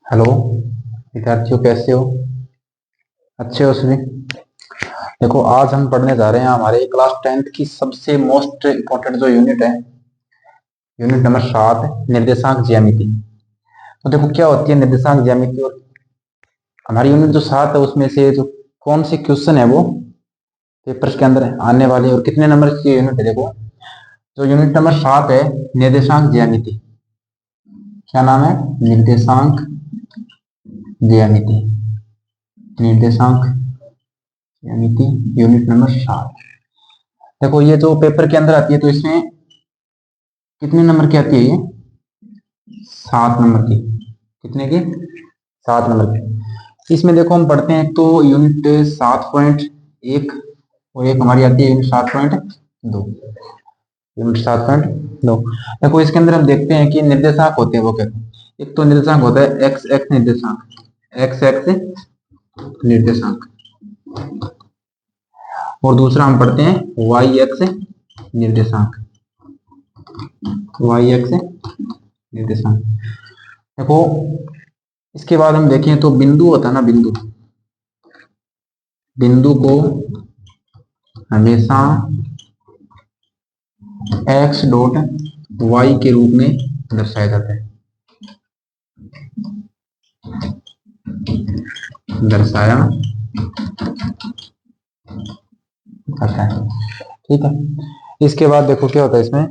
Hello विद्यार्थियों, कैसे हो? अच्छे हो सभी? देखो, आज हम पढ़ने जा रहे हैं हमारे क्लास 10th की सबसे मोस्ट इम्पोर्टेंट जो यूनिट है, यूनिट नंबर 7, निर्देशांक ज्यामिति। तो देखो, क्या होती है निर्देशांक ज्यामिति, और हमारी यूनिट जो 7 है उसमें से जो कौन से क्वेश्चन है वो पेपर्स के अंदर आने वाले, और कितने नंबर की यूनिट है। देखो, जो यूनिट नंबर 7 है, निर्देशांक ज्यामिति। क्या नाम है? निर्देशांक ज्यामिति। निर्देशांक ज्यामिति, यूनिट नंबर 7। देखो, ये जो पेपर के अंदर आती है तो इसमें कितने नंबर की आती है ये? 7 नंबर की। कितने की? 7 नंबर की। इसमें देखो, हम पढ़ते हैं तो यूनिट 7.1 और एक हमारी आती है यूनिट 7.2। यूनिट 7.2। देखो, इसके अंदर हम देखते हैं कि निर्देशांक होते हैं वो क्या। एक तो निर्देशांक होता है एक्स एक्स निर्देशांक, एक्स एक्स निर्देशांक, और दूसरा हम पढ़ते हैं वाई एक्स निर्देशांक, वाई एक्स निर्देशांक। देखो, इसके बाद हम देखें तो बिंदु होता है ना, बिंदु। बिंदु को हमेशा x डॉट y के रूप में दर्शाया जाता है, दर्शाया जाता है। ठीक है। इसके बाद देखो क्या होता है इसमें,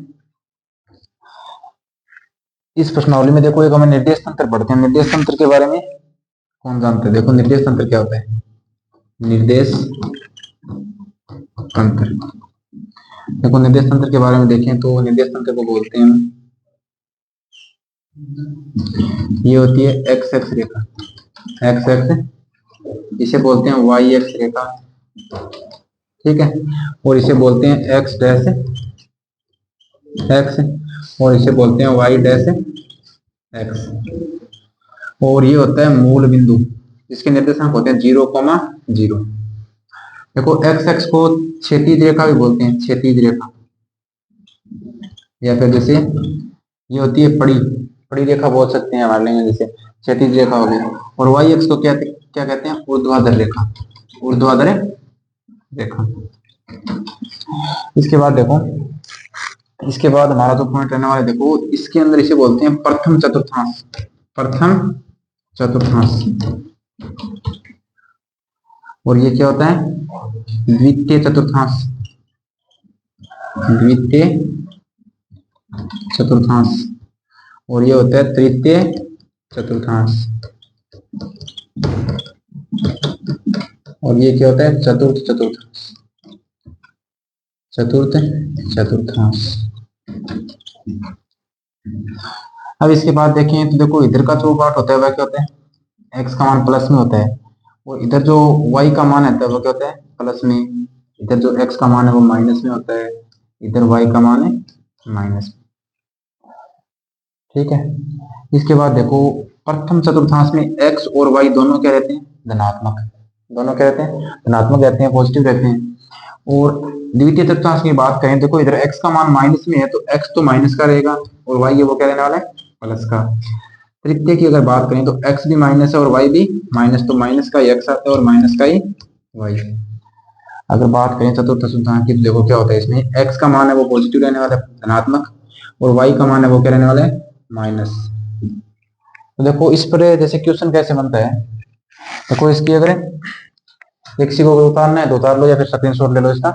इस प्रश्नावली में देखो, एक हमें निर्देश तंत्र पढ़ते हैं। निर्देश तंत्र के बारे में कौन जानता है? देखो, निर्देश तंत्र क्या होता है? निर्देश तंत्र। देखो, निर्देश तंत्र के बारे में देखें तो निर्देश तंत्र को बोलते हैं, ये होती है एक्स एक्स रेखा, एक्स एक्स, इसे बोलते हैं वाई एक्स रेखा। ठीक है। और इसे बोलते हैं एक्स डैश एक्स, और इसे बोलते हैं वाई डैश एक्स। और ये होता है मूल बिंदु, जिसके निर्देशांक होते हैं 0,0। देखो, एक्स एक्स को क्षैतिज रेखा भी बोलते हैं, क्षैतिज रेखा, या फिर जैसे ये होती है पड़ी, पड़ी रेखा बोल सकते हैं हमारे लिए, जैसे क्षैतिज रेखा हो गई। और वाई एक्स को क्या क्या कहते हैं? ऊर्ध्वाधर रेखा, ऊर्ध्वाधर रेखा। इसके बाद देखो, इसके बाद हमारा जो पॉइंट रहने वाला है, देखो इसके अंदर इसे बोलते हैं प्रथम चतुर्थांश, प्रथम चतुर्थांश। और ये क्या होता है? द्वितीय चतुर्थांश, द्वितीय चतुर्थांश। और ये होता है तृतीय चतुर्थांश। और ये क्या होता है? चतुर्थ चतुर्थांश, चतुर्थ चतुर्थांश। अब इसके बाद देखें तो देखो, इधर का जो पार्ट होता है वह क्या होता है? एक्स का मान प्लस में होता है, और इधर जो वाई का मान आता है वो क्या होता है? प्लस में। इधर जो एक्स का मान है वो माइनस में होता है, इधर वाई का मान है माइनस में। ठीक है। इसके बाद देखो, प्रथम चतुर्थांश में एक्स और वाई दोनों क्या रहते हैं? धनात्मक। दोनों क्या रहते हैं? धनात्मक रहते हैं, पॉजिटिव रहते हैं। और द्वितीय चतुर्थांश की बात करें, देखो इधर एक्स का मान माइनस में है तो एक्स तो माइनस का रहेगा, और वाई है वो क्या रहने वाला है? प्लस का। तृतीय की अगर बात करें तो एक्स भी माइनस है और वाई भी माइनस, तो माइनस का ही एक्स आता है और माइनस का ही वाई। अगर बात करें चतुर्थ चतुर्थांश की तो देखो क्या होता है इसमें, एक्स का मान है वो पॉजिटिव रहने वाला है, धनात्मक, और वाई का मान है वो क्या रहने वाला है? माइनस। तो देखो, इस पर जैसे क्वेश्चन कैसे बनता है, देखो इसकी अगर एक सी को उतारना है तो उतार लो, या फिर स्क्रीनशॉट ले लो इसका।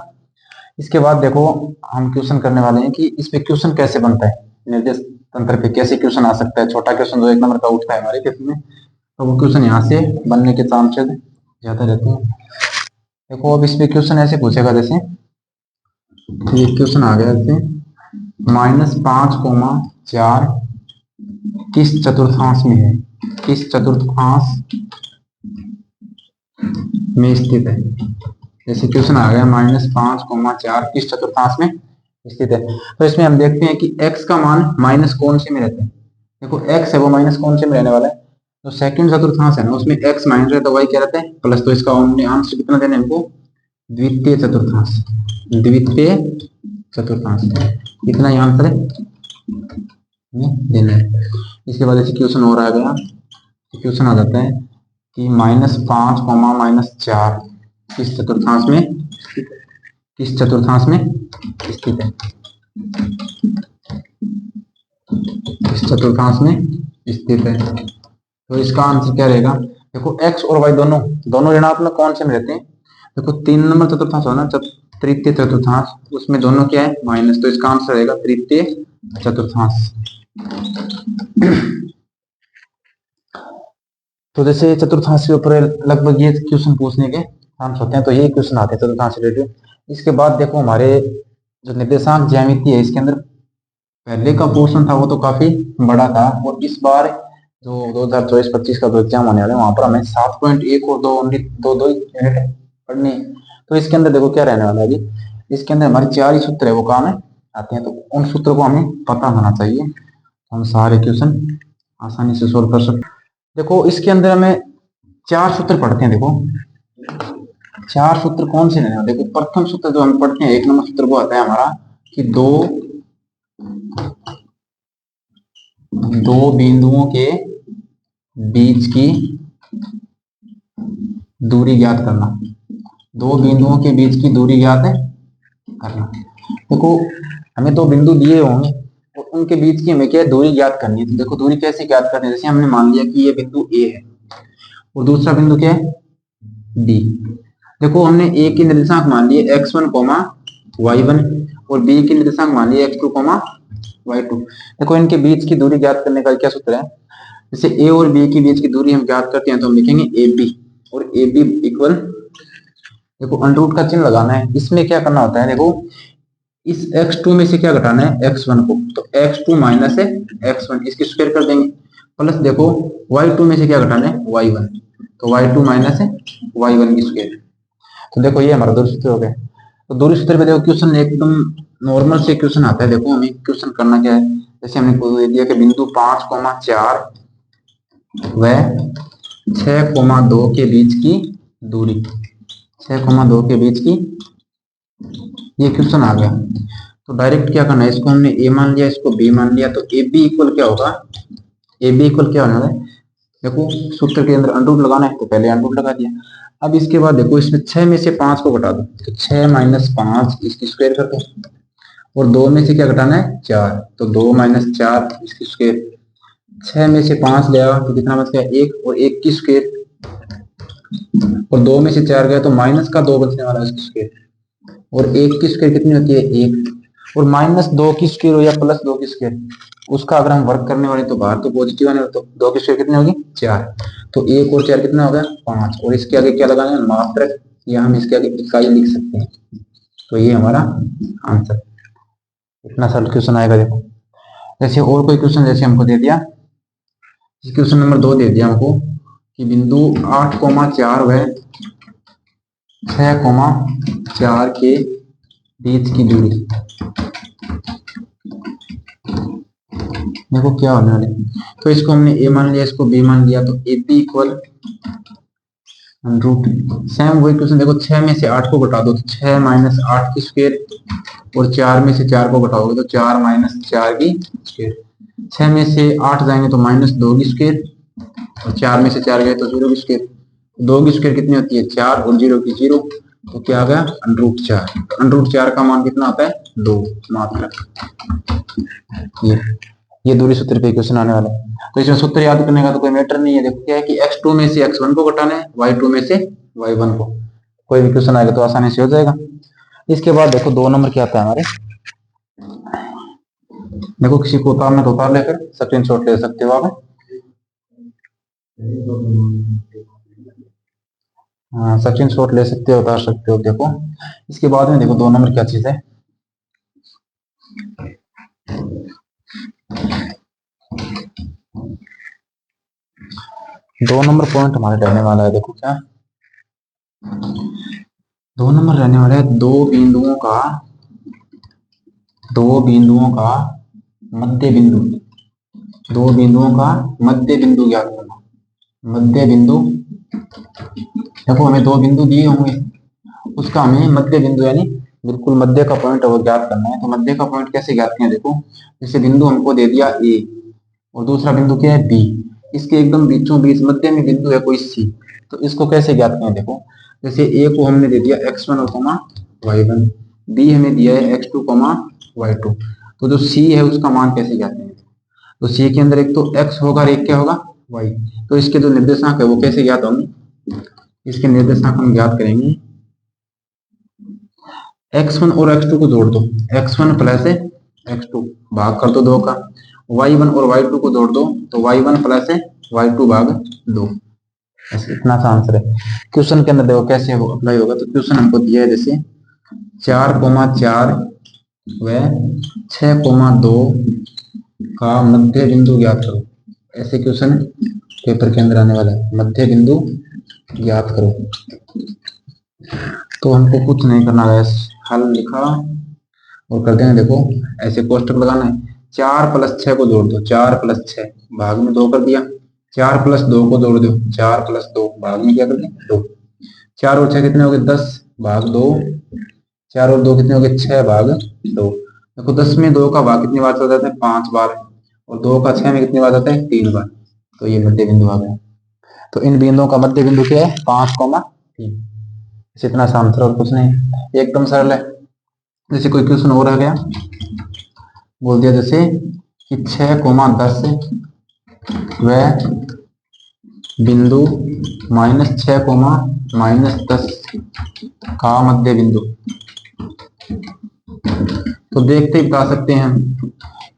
इसके बाद देखो, हम क्वेश्चन करने वाले हैं कि इस पे क्वेश्चन कैसे बनता है, निर्देश तंत्र पे कैसे क्वेश्चन आ सकता है। छोटा क्वेश्चन जो 1 नंबर का उठता है हमारे क्वेश्चन में, तो वो क्वेश्चन यहाँ से बनने के चांसेस ज्यादा रहते हैं। देखो, अब इस पे क्वेश्चन ऐसे पूछेगा, जैसे ये क्वेश्चन आ गया जैसे -5,4 किस चतुर्थांश में है, किस चतुर्थांश में स्थित है। जैसे क्वेश्चन आ गया -5,4 किस चतुर्थांश में स्थित है, तो इसमें हम देखते हैं कि x का मान माइनस कौन से में रहता है। देखो, x है वो माइनस कौन से में रहने वाला है? तो सेकंड चतुर्थांश है ना, उसमें x माइनस है तो y क्या रहता है? प्लस। तो इसका आंसर कितना देना है हमको? द्वितीय चतुर्थांश, द्वितीय चतुर्थांश। इतना ही आंसर है देना है। इसके बाद ऐसे क्वेश्चन और आ गया, क्वेश्चन आ जाता है कि -5, -4 किस चतुर्थांश में स्थित है। इस चतुर्थांश में स्थित है। तो इसका आंसर क्या रहेगा? देखो x और y दोनों ऋणात्मक कौन से में रहते हैं? देखो 3 नंबर चतुर्थांश हो ना, तृतीय चतुर्थांश, उसमें दोनों क्या है? माइनस। तो इसका आंसर रहेगा तृतीय चतुर्थांश। तो जैसे चतुर्थांश के ऊपर लगभग ये क्वेश्चन पूछने के चांस होते हैं, तो ये क्वेश्चन आते हैं चतुर्थांश से रिलेटेड। इसके बाद देखो हमारे जो निर्देशांक ज्यामिति है, इसके अंदर पहले का पोर्शन था वो तो काफी बड़ा था, और इस बार जो 2024-25 का जो एग्जाम होने वाला है वहां पर हमें 7.1 और 2 यूनिट पढ़नी है। तो इसके अंदर देखो क्या रहने वाला है अभी, इसके अंदर हमारे 4 ही सूत्र है वो काम आते हैं, तो उन सूत्रों को हमें पता होना चाहिए, हम सारे क्वेश्चन आसानी से सोल्व कर सकते। देखो इसके अंदर हमें 4 सूत्र पढ़ते हैं। देखो 4 सूत्र कौन से रहने वाले? देखो प्रथम सूत्र जो हम पढ़ते हैं, 1 नंबर सूत्र वो आता है हमारा कि दो बिंदुओं के बीच की दूरी ज्ञात करना। 2 बिंदुओं के बीच की दूरी ज्ञात करना। देखो हमें 2 बिंदु दिए होंगे और उनके बीच की हमें क्या दूरी ज्ञात करनी है। तो देखो दूरी कैसे ज्ञात करनी है? जैसे हमने मान लिया कि ये बिंदु ए है और दूसरा बिंदु क्या है? डी। देखो हमने ए की निर्देशांक मान लिए x1, y1 और बी की निर्देशांक मान लिए x2, y2। देखो इनके बीच की दूरी ज्ञात करने का क्या सूत्र है? जैसे ए और बी के बीच की दूरी हम ज्ञात करते हैं तो हम लिखेंगे ए बी, और ए बी इक्वल, देखो अंडर का चिन्ह लगाना है। इसमें क्या करना होता है? देखो इस x2 में से क्या घटाना है? x1 को, तो x2 माइनस है x1, इसकी स्क्वायर कर देंगे, प्लस देखो y2 में से क्या घटाना है? y1, तो y2 माइनस है y1 की स्क्वायर। तो देखो ये हमारा दूरी सूत्र हो गया। तो दूरी सूत्र पे देखो क्वेश्चन एकदम नॉर्मल से क्वेश्चन आता है। देखो हमें क्वेश्चन करना क्या है? जैसे हमने दे दिया कि बिंदु 5,4 व 6,2 के बीच की दूरी, 6,2 के बीच की, ये क्वेश्चन आ गया। तो डायरेक्ट क्या करना है? इसको हमने ए मान लिया, इसको बी मान लिया, तो ए बी इक्वल क्या होगा? ए बी इक्वल क्या होना है? देखो सूत्र के अंदर अंडर लगाना है तो पहले अंडर लगा दिया। अब इसके बाद देखो इसमें 6 में से 5 को घटा दो, तो 6 माइनस 5 इसकी स्क्वायर कर दो, और 2 में से क्या घटाना है? 4, तो 2 माइनस 4 इसकी स्क्वायर। 6 में से 5 गया तो कितना बच गया? 1, और 1 की स्क्वायर, और 2 में से 4 गया तो माइनस का 2 बचने वाला है इसकी स्क्वायर, और 1 की स्क्वायर कितनी होती है? 1, और -2 की स्क्वायर हो या +2 की स्क्वायर, उसका अगर हम वर्क करने वाले तो बाहर तो पॉजिटिव आने, तो 2 की स्क्वायर कितनी होगी? 4, तो 1 और 4 कितना हो गया? 5, और इसके आगे क्या लगाना है? मात्रक, या हम इसके आगे इकाई लिख सकते हैं। तो ये हमारा आंसर। इतना सरल क्वेश्चन आएगा। देखो जैसे और कोई क्वेश्चन जैसे हमको दे दिया, क्वेश्चन नंबर 2 दे दिया हमको कि बिंदु 8,4 व 6,4 के बीच की दूरी, देखो क्या होने वाले। तो इसको हमने ए मान लिया, इसको बी मान लिया, तो A B equal root, same वही क्वेश्चन। देखो 6 में से 8 को घटा दो, तो 6 माइनस 8 की स्क्वायर, और 4 में से 4 को घटाओगे तो 4 माइनस 4 की स्क्वायर। 6 में से 8 जाएंगे तो -2 की स्क्वायर, और 4 में से 4 गए तो 0 की स्क्वायर। 2 की स्क्वायर कितनी होती है? 4, और 0 की 0, तो क्या आ गया? √4। √4 का मान कितना आता है? 2 मात्रक। ये दूरी सूत्र पे क्वेश्चन आने वाला है। तो इसमें सूत्र याद करने का तो कोई मैटर नहीं है। देखो क्या है कि x2 में से x1 को घटाना है, y2 में से y1 को। कोई भी क्वेश्चन आएगा तो आसानी से हो जाएगा। इसके बाद देखो 2 नंबर क्या आता है हमारे। देखो किसी को उतारना तो उतार लेकर स्क्रीनशॉट ले सकते हो आप। हाँ स्क्रीनशॉट ले सकते हो, उतार सकते हो। देखो इसके बाद में देखो 2 नंबर क्या चीज है। दो नंबर पॉइंट हमारे रहने वाला है। देखो क्या 2 नंबर रहने वाला है, दो बिंदुओं का मध्य बिंदु, 2 बिंदुओं का मध्य बिंदु ज्ञात करना। मध्य बिंदु, देखो हमें 2 बिंदु दिए होंगे, उसका हमें मध्य बिंदु यानी बिल्कुल मध्य का पॉइंट वो ज्ञात करना है। तो मध्य का पॉइंट कैसे ज्ञात किया? देखो जैसे बिंदु हमको दे दिया ए और दूसरा बिंदु क्या है? बी। इसके एकदम बीचों बीच मध्य में बिंदु है कोई सी, तो इसको कैसे ज्ञात करें? देखो जैसे ए को हमने दे दिया x1 और y1, बी हमें दिया है x2 y2, तो जो सी है उसका मान कैसे ज्ञात करें? तो सी के अंदर एक तो x होगा और एक क्या होगा y, तो इसके जो निर्देशांक है वो कैसे ज्ञात होंगे? इसके निर्देशांक हम ज्ञात करेंगे, x1 और x2 को जोड़ दो, x1 प्लस x2 भाग कर दो 2 का, y1 और y2 को जोड़ दो तो y1 प्लस y2 भाग 2। ऐसे इतना सा आंसर है। क्वेश्चन के अंदर देखो कैसे वो अप्लाई होगा, तो क्वेश्चन हमको दिया है जैसे 4,4 व 6,2 का मध्य बिंदु ज्ञात करो, ऐसे क्वेश्चन पेपर के अंदर आने वाला है, मध्य बिंदु ज्ञात करो। तो हमको कुछ नहीं करना है, हल लिखा और कर देंगे। देखो ऐसे कोष्टक लगाना है, 4 प्लस 6 को जोड़ दो, 4 प्लस 6 भाग में 2 कर दिया, 4 प्लस 2 को जोड़ दो, 4 प्लस 2 भाग में क्या कर दिया 2, 4 और 6 कितने हो गए 10 भाग 2, 4 और 2 कितने हो गए 6 भाग 2। देखो 10 में 2 का भाग कितनी बार चल जाता है 5 बार, और 2 का 6 में कितनी बार आता है 3 बार, तो ये मध्य बिंदु आ गया। तो इन बिंदुओं का मध्य बिंदु क्या है 5,3। इतना सा आंसर और कुछ नहीं, एकदम सरल है। जैसे कोई क्वेश्चन और आ गया, बोल दिया जैसे कि 6,10 व बिंदु -6,-10 का मध्य बिंदु, तो देखते ही बता सकते हैं हम,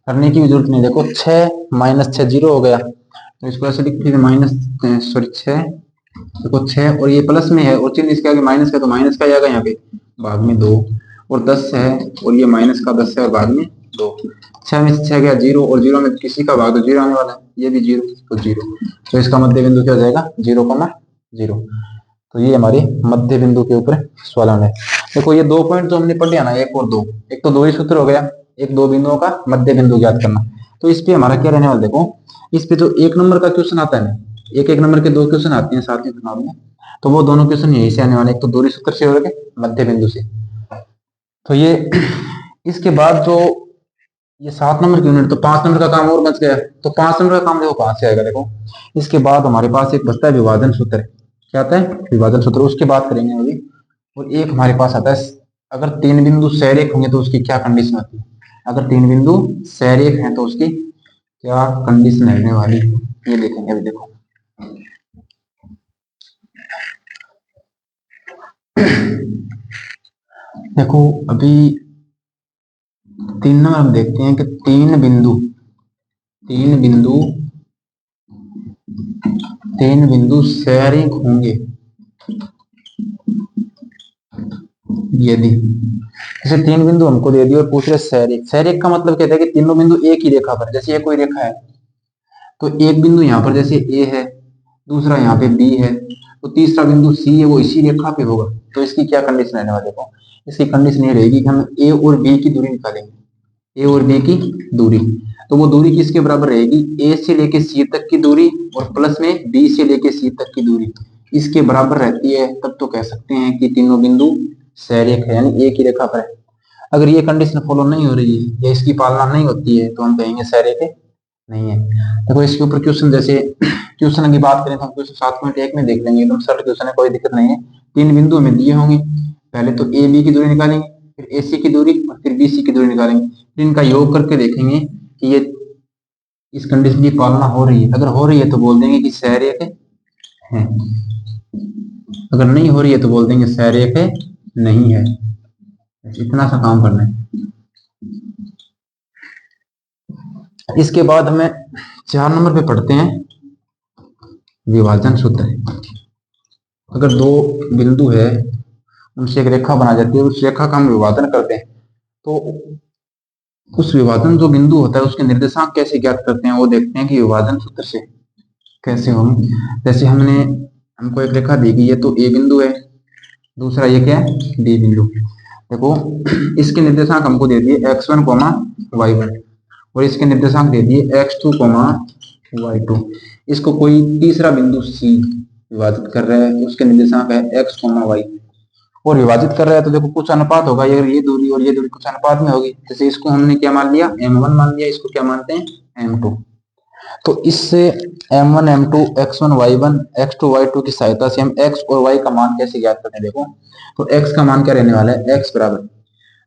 करने की भी जरूरत नहीं। देखो 6 - 6 0 हो गया, तो इसको ऐसे लिखते हैं माइनस 6, देखो 6 और ये प्लस में है और चिन्ह इसके आगे माइनस का, तो माइनस का आएगा यहाँ पे भाग में 2, और 10 है और ये माइनस का 10 है और भाग में 2, 6 में से 6 गया 0 और 0 में किसी का भाग तो 0 आने वाला है, ये भी 0 तो 0, तो इसका मध्य बिंदु क्या हो जाएगा 0,0। तो ये हमारे मध्य बिंदु के ऊपर सवाल है। देखो ये 2 पॉइंट जो हमने पढ़ लिया ना, 1 और 2, एक तो 2 ही सूत्र हो गया, एक 2 बिंदुओं का मध्य बिंदु ज्ञात करना। तो इस पे हमारा क्या रहने वाला, देखो इस पे जो 1 नंबर का क्वेश्चन आता है ना, एक नंबर के 2 क्वेश्चन आते हैं साथ ही चुनाव में, तो वो दोनों क्वेश्चन यही से आने वाले, एक तो दूरी सूत्र से और मध्य बिंदु से। तो ये इसके बाद जो ये 7 नंबर की यूनिट, तो 5 नंबर का काम और बच गया, तो 5 नंबर का काम देखो कहां से आएगा। देखो इसके बाद हमारे पास एक बचता है विभाजन सूत्र, क्या आता है विभाजन सूत्र, उसकी बात करेंगे अभी। और एक हमारे पास आता है अगर 3 बिंदु सैरेख होंगे तो उसकी क्या कंडीशन होती है, अगर 3 बिंदु सैरेख हैं तो उसकी क्या कंडीशन रहने वाली है, ये देखेंगे अभी। देखो देखो अभी 3 नंबर हम देखते हैं कि 3 बिंदु सैरेख होंगे यदि, जैसे 3 बिंदु हमको दे दिए और पूछ रहे सैरेख, सैरेख का मतलब कहता है कि तीनों बिंदु एक ही रेखा पर, जैसे ये कोई रेखा है तो एक बिंदु यहाँ पर जैसे ए है, दूसरा यहाँ पे बी है, तो तीसरा बिंदु सी है वो इसी रेखा पे होगा, तो इसकी क्या कंडीशन रहने वाले को, इसकी कंडीशन ये रहेगी कि हम ए और बी की दूरी निकालेंगे, ए और बी की दूरी, तो वो दूरी किसके बराबर रहेगी, ए से लेके सी तक की दूरी और प्लस में बी से लेके सी तक की दूरी इसके बराबर रहती है, तब तो कह सकते हैं कि तीनों बिंदु सैरेख है, यानी एक ही रेखा पर है। अगर ये कंडीशन फॉलो नहीं हो रही है या इसकी पालना नहीं होती है तो हम कहेंगे सैरेख नहीं है। देखो इसके ऊपर क्वेश्चन, जैसे क्वेश्चन की बात करें तो हम क्वेश्चन 7.1 में देख लेंगे, एकदम सरल क्वेश्चन है, कोई दिक्कत नहीं है। 3 बिंदु हमें दिए होंगे, पहले तो ए बी की दूरी निकालेंगे, फिर ए सी की दूरी और फिर बी सी की दूरी निकालेंगे, फिर इनका योग करके देखेंगे कि ये इस कंडीशन की पालना हो रही है, अगर हो रही है तो बोल देंगे कि सैरेख है, अगर नहीं हो रही है तो बोल देंगे सैरेख नहीं है। इतना सा काम करना है। इसके बाद हमें 4 नंबर पे पढ़ते हैं विभाजन सूत्र। अगर 2 बिंदु है उनसे एक रेखा बना जाती है, उस रेखा का हम विभाजन करते हैं, तो उस विभाजन जो बिंदु होता है उसके निर्देशांक कैसे ज्ञात करते हैं वो देखते हैं कि विभाजन सूत्र से कैसे होंगे। जैसे हमको एक रेखा दी गई है, तो ए बिंदु है, दूसरा ये क्या है बी बिंदु। देखो इसके निर्देशांक हमको दे दिए x1, y1 और इसके निर्देशांक दे दिए x2, y2। इसको कोई तीसरा बिंदु C विभाजित कर रहा है, तो उसके निर्देशांक है x, y और विभाजित कर रहा है, तो देखो कुछ अनुपात होगा, ये दूरी और ये कुछ अनुपात में होगी। जैसे इसको हमने क्या मान लिया M1 मान लिया, इसको क्या मानते हैं M2। तो इससे m1 m2 x1 y1 x2 y2 की सहायता से हम x और y का मान कैसे ज्ञात करते हैं। देखो तो x का मान क्या रहने वाला है, x बराबर,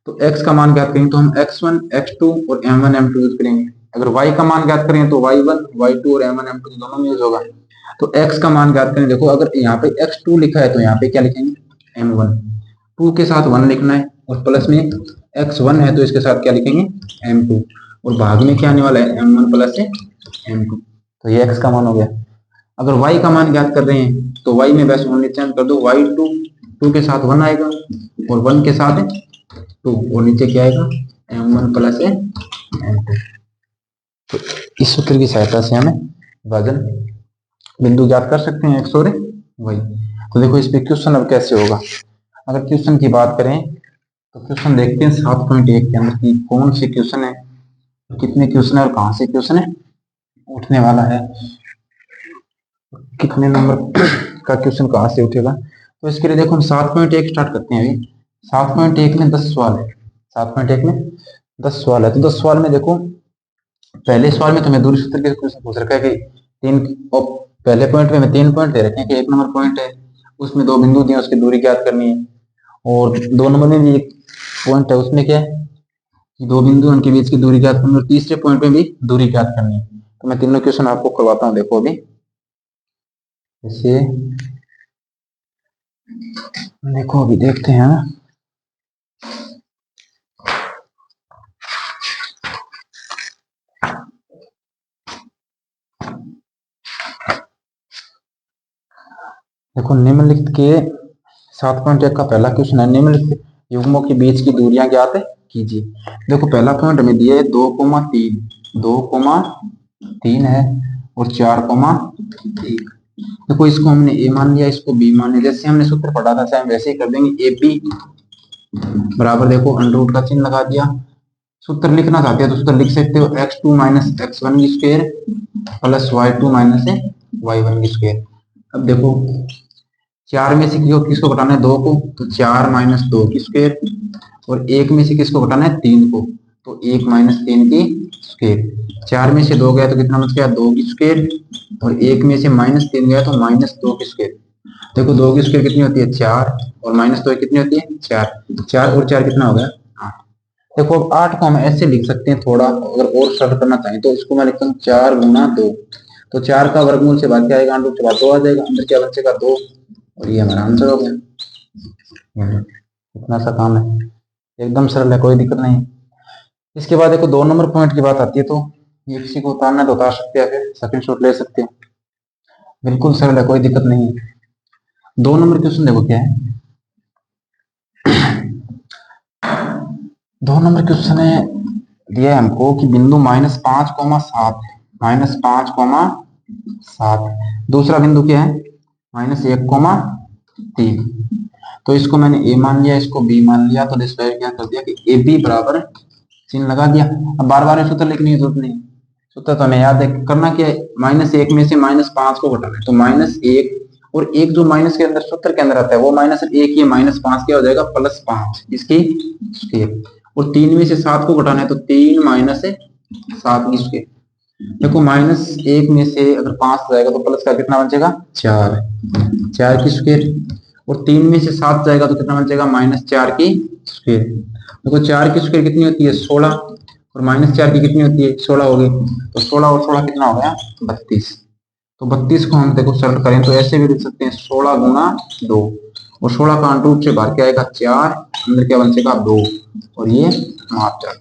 तो x का मान ज्ञात करेंगे तो हम x1 x2 और m1 m2 यूज करेंगे। अगर y का मान ज्ञात करें तो y1 y2 और m1 m2 दोनों में यूज होगा। तो x का मान ज्ञात करें, देखो अगर यहाँ पे x2 लिखा है तो यहाँ पे क्या लिखेंगे m1, 2 के साथ 1 लिखना है, और प्लस में x1 है तो इसके साथ क्या लिखेंगे m2, और भाग में क्या आने वाला है m1 प्लस m2, तो ये x का मान हो गया। अगर y का मान ज्ञात कर रहे हैं तो y में बस ओनली चेंज कर दो, y2 2 के साथ 1 आएगा और 1 के साथ 2, और नीचे क्या आएगा m1 प्लस m2। तो इस सूत्र की सहायता से हमें विभाजन बिंदु ज्ञात कर सकते हैं x और y। तो देखो इस पे क्वेश्चन अब कैसे होगा। अगर क्वेश्चन की बात करें तो क्वेश्चन देखते हैं 7.1 के अंदर की कौन सी क्वेश्चन है, कितने क्वेश्चन है और कहां से क्वेश्चन है उठने वाला है, कितने नंबर का क्वेश्चन कहां से उठेगा। तो इसके लिए देखो हम 7.1 स्टार्ट करते हैं। अभी 7.1 में 10 सवाल है, 7.1 में 10 सवाल है। तो 10 सवाल में देखो पहले सवाल में तुम्हें दूरी सूत्र के क्वेश्चन पूछ रखा है कि पहले पॉइंट में 3 पॉइंट दे रखे हैं कि 1 नंबर पॉइंट है उसमें 2 बिंदु दिए उसकी दूरी ज्ञात करनी है, और 2 नंबर में भी एक पॉइंट है उसमें क्या है कि 2 बिंदु उनके बीच की दूरी ज्ञात करनी, और तीसरे पॉइंट में भी दूरी ज्ञात करनी है। तो मैं तीनों क्वेश्चन आपको करवाता हूँ। देखो अभी जैसे देखो अभी देखते हैं। देखो निम्नलिखित के 7.1 का पहला क्वेश्चन है, निम्नलिखित युग्मों के बीच की दूरियां ज्ञात कीजिए। देखो पहला पॉइंट हमें दिया है 2,3, 2,3 है और 4,3। देखो इसको हमने ए मान लिया, इसको बी मान लिया। जैसे हमने सूत्र पढ़ा था सेम वैसे ही कर देंगे। ए बी बराबर देखो अंडर रूट का चिन्ह लगा दिया। सूत्र लिखना चाहते हो तो सूत्र लिख सकते हो x2 माइनस x1 की square plus y2 minus y1 की स्क्वायर। अब देखो 4 में से किसको घटाना है 2 को, तो 4 माइनस 2 की स्क्वायर, और 1 में से किसको घटाना है 3 को, तो 1 माइनस 3 की स्क्वायर। 4 में से 2 गया तो कितना बच गया 2 की स्क्वायर, और 1 में से माइनस 3 गया तो माइनस 2 की स्क्वायर। देखो 2 की स्क्वायर कितनी होती है 4, और माइनस 2 कितनी होती है 4, 4 और 4 कितना हो गया 8। देखो अब 8 को हम ऐसे लिख सकते हैं, थोड़ा अगर और सरल करना चाहें तो इसको मैं लिखता हूँ 4 गुना 2, तो 4 का वर्गमूल से बाद क्या आएगा अंडर रूट से बाद 2 आ जाएगा, अंदर क्या बचेगा 2, और ये हमारा आंसर हो गया। इतना सा काम है, एकदम सरल है, कोई दिक्कत नहीं। इसके बाद देखो 2 नंबर पॉइंट की बात आती है, तो ये किसी को उतारना है तो उतार सकते हैं, फिर सेकंड शॉट ले सकते हो, बिल्कुल सरल है, कोई दिक्कत नहीं है। 2 नंबर क्वेश्चन देखो क्या है। 2 नंबर क्वेश्चन है दिया है हमको कि बिंदु -5,7 -5,7, दूसरा बिंदु क्या है -1,3। तो इसको मैंने ए मान लिया, इसको बी मान लिया, तो डिस्क्राइब क्या कर दिया कि ए बी बराबर चिन्ह लगा दिया। अब बार बार सूत्र लिखने की जरूरत नहीं, सूत्र तो हमें याद है। करना क्या है -1 में से -5 को घटाना है, तो -1 और 1 जो माइनस के अंदर सूत्र के अंदर आता है वो -1, ये -5 क्या हो जाएगा +5 इसकी स्क्वायर, और 3 में से 7 को घटाना है तो 3 माइनस 7 की स्क्वायर। देखो -1 में से अगर 5 जाएगा तो प्लस का कितना बचेगा 4, 4 की स्क्वायर, और 3 में से 7 जाएगा तो कितना बचेगा -4 की स्क्वायर। देखो 4 की स्क्वायर कितनी होती है 16, और -4 की कितनी होती है 16 होगी, तो 16 और 16 कितना हो गया 32। तो 32 को हम देखो सरल करें तो ऐसे भी लिख सकते हैं 16 गुना 2, और 16 का अंडर रूट से बाहर क्या आएगा 4, अंदर क्या बचेगा 2, और ये मात्रक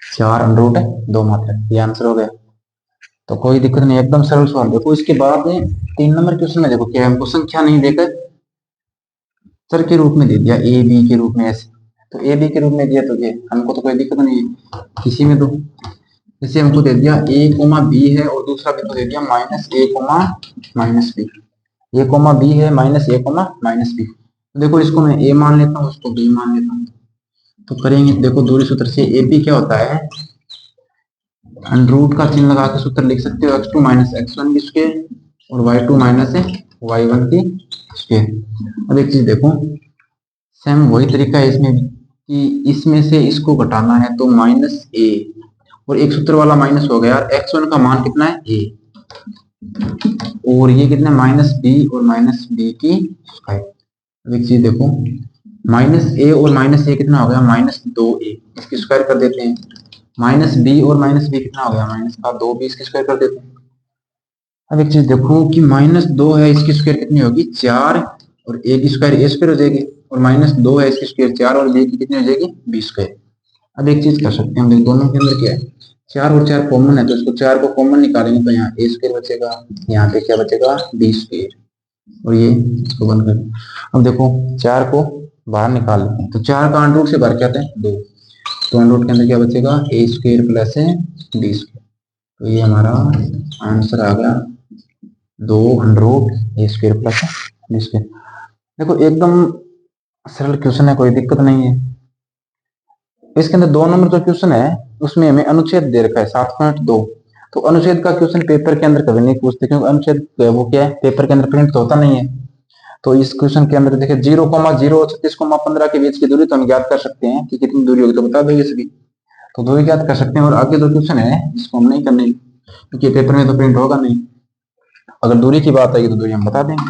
4 अंडर रूट है 2 मात्रक, ये आंसर हो गया। तो कोई दिक्कत नहीं, एकदम सरल सवाल। देखो इसके बाद 3 नंबर क्वेश्चन में देखो क्या हमको संख्या नहीं देकर चर के रूप में दे दिया, ए बी के रूप में ऐसे, तो ए बी के रूप में दिया तो ये हमको तो कोई दिक्कत नहीं है किसी में। तो जैसे हमको दे दिया a, b है, और दूसरा बिंदु दे दिया -a, -b, a, b है -a, -b। तो देखो इसको मैं a मान लेता हूँ, इसको b मान लेता हूँ, तो करेंगे। देखो दूरी सूत्र से ए बी क्या होता है अंडर रूट का चिन्ह लगा के सूत्र लिख सकते हो x2 माइनस x1 की स्क्वायर और y2 माइनस y1 की स्क्वायर। अब एक चीज देखो सेम वही तरीका है इसमें भी कि इसमें से इसको घटाना है तो -a और एक सूत्र वाला माइनस हो गया, x1 का मान कितना है a, और ये कितना माइनस बी और माइनस बी की स्क्वायर। एक चीज देखो, माइनस ए और माइनस ए कितना हो गया माइनस 2a, इसकी स्क्वायर कर देते हैं। माइनस बी और माइनस बी कितना हो गया माइनस का 2b, इसकी स्क्वायर कर देते हैं। अब एक चीज देखो कि माइनस 2 है, इसकी स्क्वायर कितनी होगी 4, और ए की स्क्वायर ए स्क्वायर हो जाएगी, और माइनस 2 है, इसकी स्क्वायर 4, और बी की कितनी हो जाएगी बी स्क्वायर। अब एक चीज कर सकते हैं हम, दोनों के अंदर क्या है 4 और 4 कॉमन है, तो इसको 4 को कॉमन निकालेंगे तो यहाँ ए स्क्वायर बचेगा, यहाँ पे क्या बचेगा बी स्क्वायर, और ये इसको बंद कर। अब देखो 4 को बाहर निकाल लेते हैं, तो 4 का अंडर रूट से बाहर क्या आता है 2, तो अंडर रूट के अंदर क्या बचेगा ए स्क्वायर प्लस है बी स्क्वायर। तो ये हमारा आंसर आ गया 2 अंडर रूट ए स्क्वायर प्लस बी स्क्वायर। देखो एकदम सरल क्वेश्चन है, कोई दिक्कत नहीं है। इसके अंदर 2 नंबर जो क्वेश्चन है उसमें हमें अनुच्छेद दे रखा है 7.2, तो अनुच्छेद का क्वेश्चन पेपर के अंदर कभी नहीं पूछते, क्योंकि अनुच्छेद वो क्या है पेपर के अंदर प्रिंट तो होता नहीं है। तो इस क्वेश्चन के अंदर देखिए 0,0 और 36,15 के बीच की दूरी तो हम ज्ञात कर सकते हैं कि कितनी दूरी होगी, तो बता देंगे सभी, तो दूरी ज्ञात कर सकते हैं। और आगे जो क्वेश्चन है इसको हम नहीं करने, क्योंकि पेपर में तो प्रिंट होगा नहीं। अगर दूरी की बात आएगी तो दूरी हम बता देंगे।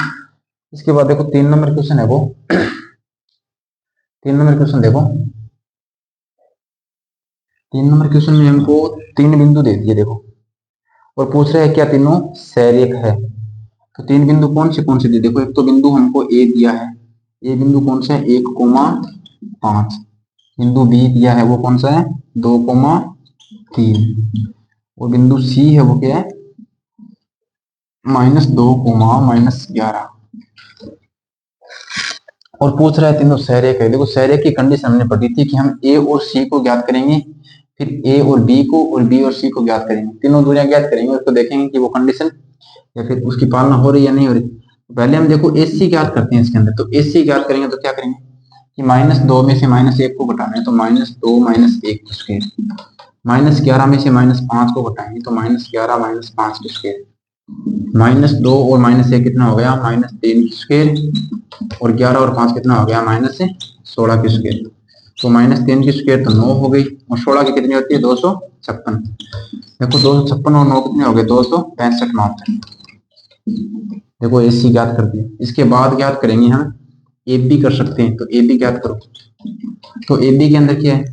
इसके बाद देखो 3 नंबर क्वेश्चन है वो 3 नंबर क्वेश्चन देखो, 3 नंबर क्वेश्चन में हमको 3 बिंदु दे दिए देखो, और पूछ रहे हैं क्या तीनों सरेख है। तो 3 बिंदु कौन से दिए देखो, एक तो बिंदु हमको ए दिया है, ए बिंदु कौन सा है 1,5, बिंदु बी दिया है वो कौन सा है 2,3, और बिंदु सी है वो क्या है -2,-11, और पूछ रहा है तीनों सरेख है। देखो सरेख की कंडीशन हमने पढ़ी थी कि हम ए और सी को ज्ञात करेंगे, फिर ए और बी को, और बी और सी को ज्ञात करेंगे, तीनों दूरियां ज्ञात करेंगे, उसको देखेंगे कि वो कंडीशन या फिर उसकी पालना हो रही या नहीं हो रही। तो पहले हम देखो एस सी ज्ञात करते हैं इसके अंदर, तो एस सी ज्ञात करेंगे तो क्या करेंगे कि -2 में से -1 को घटाना है, तो -2 - 1 की स्क्वायर, -11 में से -5 को घटाएंगे तो -11 - 5 की स्क्वायर, -2 और -1 कितना हो गया -3 की स्क्वायर, और 11 और 5 कितना हो गया -16 की स्क्वायर। तो -3 की स्क्वायर तो 9 हो गई, और 16 की कितनी होती है 256। देखो 256 और 9 कितने हो गए 265 मात्र। देखो ए सी ज्ञात कर दिया। इसके बाद ज्ञात करेंगे हम ए बी कर सकते हैं, तो ए बी ज्ञात करो। तो ए बी के अंदर क्या है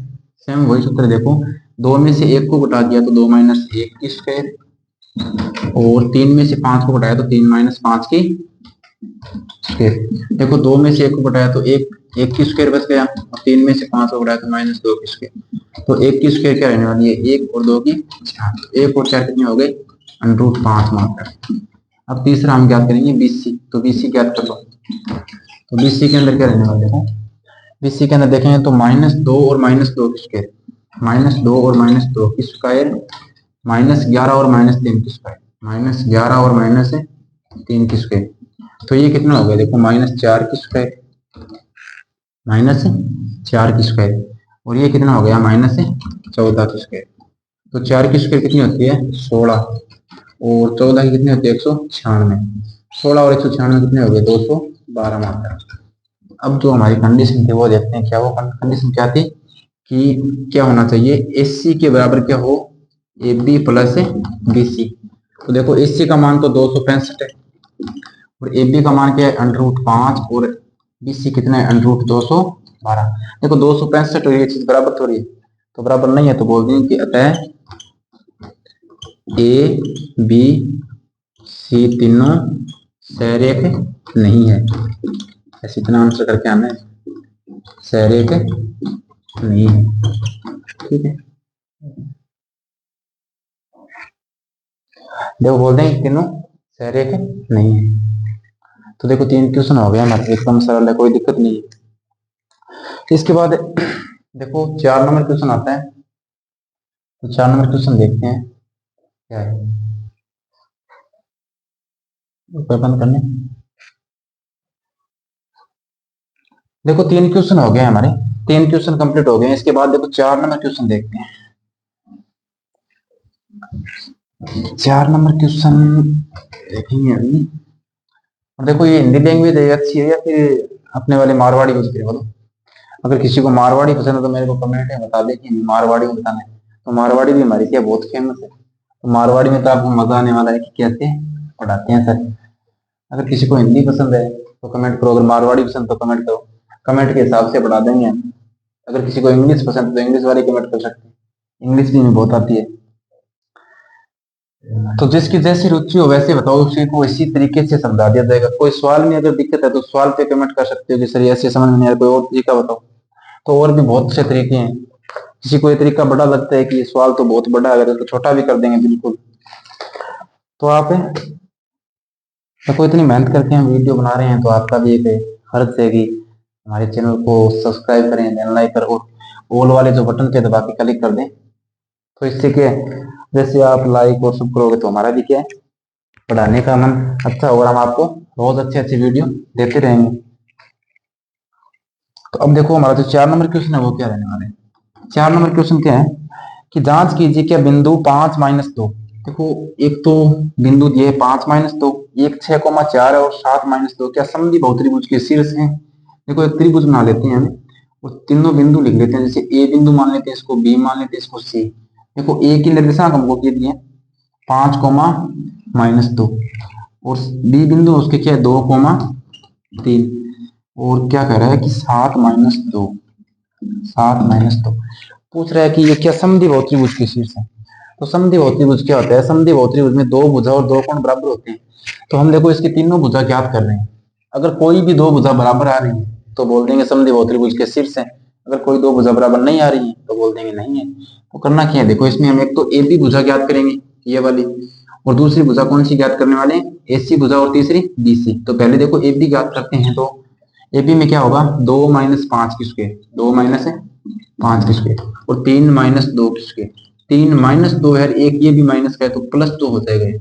सेम वही सूत्र, देखो 2 में से 1 को घटा दिया तो 2 - 1 की स्क्वायर, और 3 में से 5 को घटाया तो 3 - 5 की स्क्वायर। देखो 2 में से 1 को घटाया तो 1 की स्क्वायर बच गया, और 3 में से 5 को घटाया तो -2 की स्क्वायर। तो 1 की स्क्वायर क्या रहने वाली है 1, और 2 की 4, 1 और 4 कितने हो गए √5 मात्र। अब तीसरा हम ज्ञात करेंगे बीसी, तो बीसी ज्ञात कर लो। तो बीसी के अंदर क्या रहने वाला देखो, बीसी के अंदर देखेंगे तो -2 और -2 की स्क्वायर, -2 और -2 की स्क्वायर, -11 और -3 की स्क्वायर, -11 और -3 की स्क्वायर। तो ये कितना हो गया देखो -4 की स्क्वायर, -4 की स्क्वायर, और ये कितना हो गया -14 की स्क्वायर। तो 4 की स्क्वायर कितनी होती है 16, और 14 की कितनी होती है 196, 16 और 196 कितने हो गए 212 मात्रा। अब जो हमारी कंडीशन थी वो देखते हैं, क्या वो कंडीशन क्या थी कि क्या होना चाहिए एस सी के बराबर क्या हो A B plus B C. तो देखो एस सी का मान तो 265 है, और ए बी का मान क्या है √5, और बी सी कितना है √212। देखो 265 और ये चीज बराबर तो रही है, तो बराबर नहीं है तो बोल देंगे कि अतः ए बी सी तीनों सरेख नहीं है, ऐसे इतना आंसर करके आना है सरेख नहीं है। ठीक है, देखो बोल देंगे तीनों सरेख नहीं है। तो देखो 3 क्वेश्चन हो गया हमारे, एकदम सरल है, कोई दिक्कत नहीं है। इसके बाद देखो 4 नंबर क्वेश्चन आता है, तो 4 नंबर क्वेश्चन देखते हैं क्या है, बंद करने। देखो 3 क्वेश्चन हो गए हमारे, 3 क्वेश्चन कंप्लीट हो गए। इसके बाद देखो 4 नंबर क्वेश्चन देखते हैं। 4 नंबर क्वेश्चन देखेंगे अभी। और देखो ये हिंदी लैंग्वेज है अच्छी है या फिर अपने वाले मारवाड़ी यूज करें बोलो। अगर किसी को मारवाड़ी पसंद है तो मेरे को कमेंट में बता दे कि मारवाड़ी में बताना है, तो मारवाड़ी भी हमारी क्या बहुत फेमस है। तो मारवाड़ी में तो आपको मजा आने वाला है कि कैसे पढ़ाते हैं सर। अगर किसी को हिंदी पसंद है तो कमेंट करो, अगर मारवाड़ी पसंद तो कमेंट करो, कमेंट के हिसाब से पढ़ा देंगे हम। अगर किसी को इंग्लिश पसंद है तो इंग्लिश वाले कमेंट कर सकते हैं, इंग्लिश भी हमें बहुत आती है। तो जिसकी जैसी रुचि हो वैसे बताओ, उसी को इसी तरीके से समझा दिया जाएगा। कोई सवाल में अगर दिक्कत है तो सवाल पे कमेंट कर सकते हो कि सर ऐसे समझ में नहीं आ रहा, कोई और तरीका बताओ। तो और भी बहुत से तरीके हैं। किसी को ये तरीका बड़ा लगता है कि ये सवाल तो बहुत बड़ा है, अगर तो छोटा भी कर देंगे बिल्कुल। तो आप देखो इतनी मेहनत करके हम वीडियो बना रहे हैं तो आपका भी एक फर्ज है कि हमारे चैनल को सब्सक्राइब करें, बेल लाइक पर और ऑल वाले जो बटन पे दबा के क्लिक कर दें। तो इससे क्या है, जैसे आप लाइक और सब करोगे तो हमारा भी क्या है, पढ़ाने का मन अच्छा होगा, हम आपको रोज अच्छे अच्छे वीडियो देते रहेंगे। तो अब देखो हमारा जो 4 नंबर क्वेश्चन है वो क्या रहने वाला है। 4 नंबर क्वेश्चन क्या है कि जांच कीजिए क्या बिंदु 5-2, देखो एक तो बिंदु दिए 5-2, एक 6,4 है और 7-2 क्या समद्वि बहुत्रिभुज के शीर्ष हैं। देखो एक त्रिभुज बना लेते हैं हम और तीनों बिंदु लिख लेते हैं, जैसे ए बिंदु मान लेते हैं, इसको बी मान लेते हैं, इसको सी। देखो ए की निर्देशांक हमको क्या दिए 5,-2 और बी बिंदु उसके क्या है 2,3 और क्या कह रहा है कि 7-2, 7-2 पूछ रहा है कि ये क्या समद्वि बहुत्रिभुज के शीर्ष है। तो समद्वि बहुत्रिभुज क्या होता है, समद्वि बहुत्रिभुज में दो भुजा और दो कोण बराबर होते हैं। तो हम देखो इसकी तीनों भुजा ज्ञात कर रहे हैं। अगर कोई भी दो भुजा बराबर आ रही है तो बोल देंगे समद्वि बहुत्रिभुज के शीर्ष है, अगर कोई दो भुजा बराबर नहीं आ रही है तो बोल देंगे नहीं है। तो करना क्या है, देखो इसमें हम एक तो ए बी भुजा ज्ञात करेंगे ये वाली, और दूसरी भुजा कौन सी ज्ञात करने वाले हैं, एसी भुजा, और तीसरी बीसी। तो पहले देखो ए बी ज्ञात करते हैं। तो ए बी में क्या होगा 2-5 की स्क्वायर, 2-5 की स्क्वायर और 3-2 की स्क्वायर। 3-2 है, एक ये भी माइनस का है तो +2 हो जाएगा ये।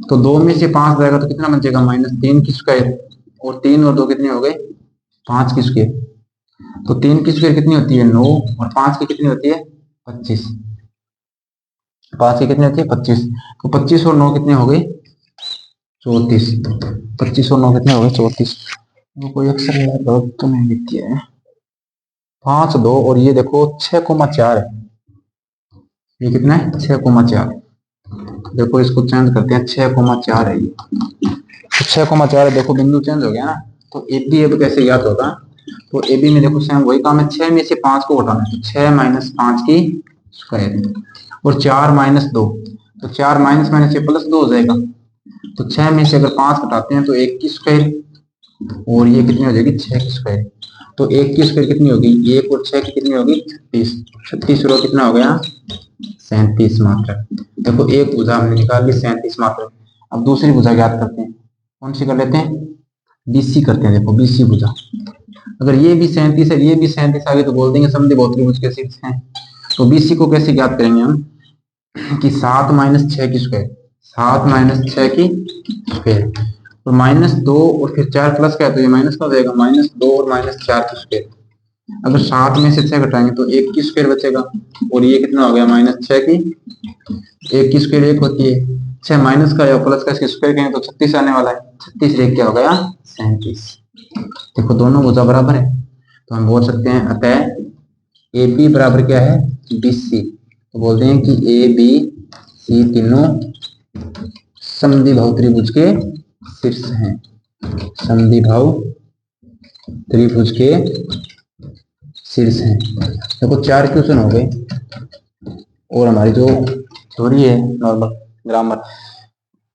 तो 2 में से 5 जाएगा तो कितना बचेगा -3 की स्क्वायर, और 3 और 2 कितने हो गए 5 की स्क्वायर। तो 3 की स्क्वायर कितनी होती है 9 और 5 की कितनी होती है 25। 5 की कितनी होती है 25। तो 25 और 9 कितने हो गए 34। 25 और 9 कितने हो गए 34। वो कोई अक्षर गलत तो नहीं लिख दिया है। 5-2 और ये देखो 6,4 है, ये कितना है 6,4। देखो इसको चेंज करते हैं, 6,4 है ये। तो 6,4 है, देखो बिंदु चेंज हो गया ना। तो ए बी अब कैसे याद होगा, तो ए बी में देखो सेम वही काम है, 6 में से 5 को घटाना है तो 6-5 की स्क्वायर और 4-2, तो 4 माइनस माइनस से +2 हो जाएगा। तो 6 में से अगर 5 घटाते हैं तो 1 की स्क्वायर और ये कितनी हो जाएगी 6 की स्क्वायर। तो 1 की स्क्वायर कितनी होगी 1 और 6 की कितनी होगी 36। 36 और कितना हो गया 37 मात्र। देखो एक भुजा हमने निकाल ली 37 मात्र। अब दूसरी भुजा ज्ञात करते हैं, कौन सी कर लेते हैं बीसी करते हैं। देखो बीसी भुजा, अगर ये भी 37 है ये भी 37 आ गई तो बोल देंगे समद्वि बहुत्रिभुज के शीर्ष हैं। तो बीसी को कैसे ज्ञात करेंगे हम कि 7-6 की स्क्वायर, 7-6 की स्क्वायर और -2 और फिर 4 प्लस का है तो ये माइनस का हो जाएगा, -2 और -4 की स्क्वायर। अगर 7 में से 6 घटाएंगे तो 1 की स्क्वायर बचेगा और ये कितना हो गया -6 की। 1 की स्क्वायर 1 होती है, 6 माइनस का या प्लस का इसकी स्क्वायर करेंगे तो 36 आने वाला है। 36 1 क्या हो गया 37। देखो दोनों भुजा बराबर है तो हम बोल सकते हैं अतः ए बी बराबर क्या है बी सी। तो बोलते हैं कि ए बी सी तीनों समद्वि बहुत्रिभुज के शीर्ष हैं, समद्वि बहुत्रिभुज के शीर्ष हैं। देखो 4 क्वेश्चन हो गए और हमारी जो थ्योरी है नॉर्मल ग्रामर,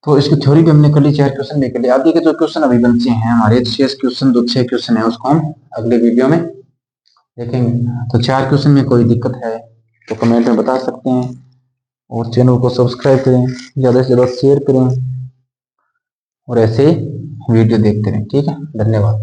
तो इसकी थ्योरी भी हमने कर ली, 4 क्वेश्चन भी कर लिए। आगे के जो क्वेश्चन अभी बचे हैं हमारे 6 क्वेश्चन, जो 6 क्वेश्चन है उसको हम अगले वीडियो में देखेंगे। तो 4 क्वेश्चन में कोई दिक्कत है तो कमेंट में बता सकते हैं और चैनल को सब्सक्राइब करें, ज़्यादा से ज़्यादा शेयर करें और ऐसे वीडियो देखते रहें। ठीक है, धन्यवाद।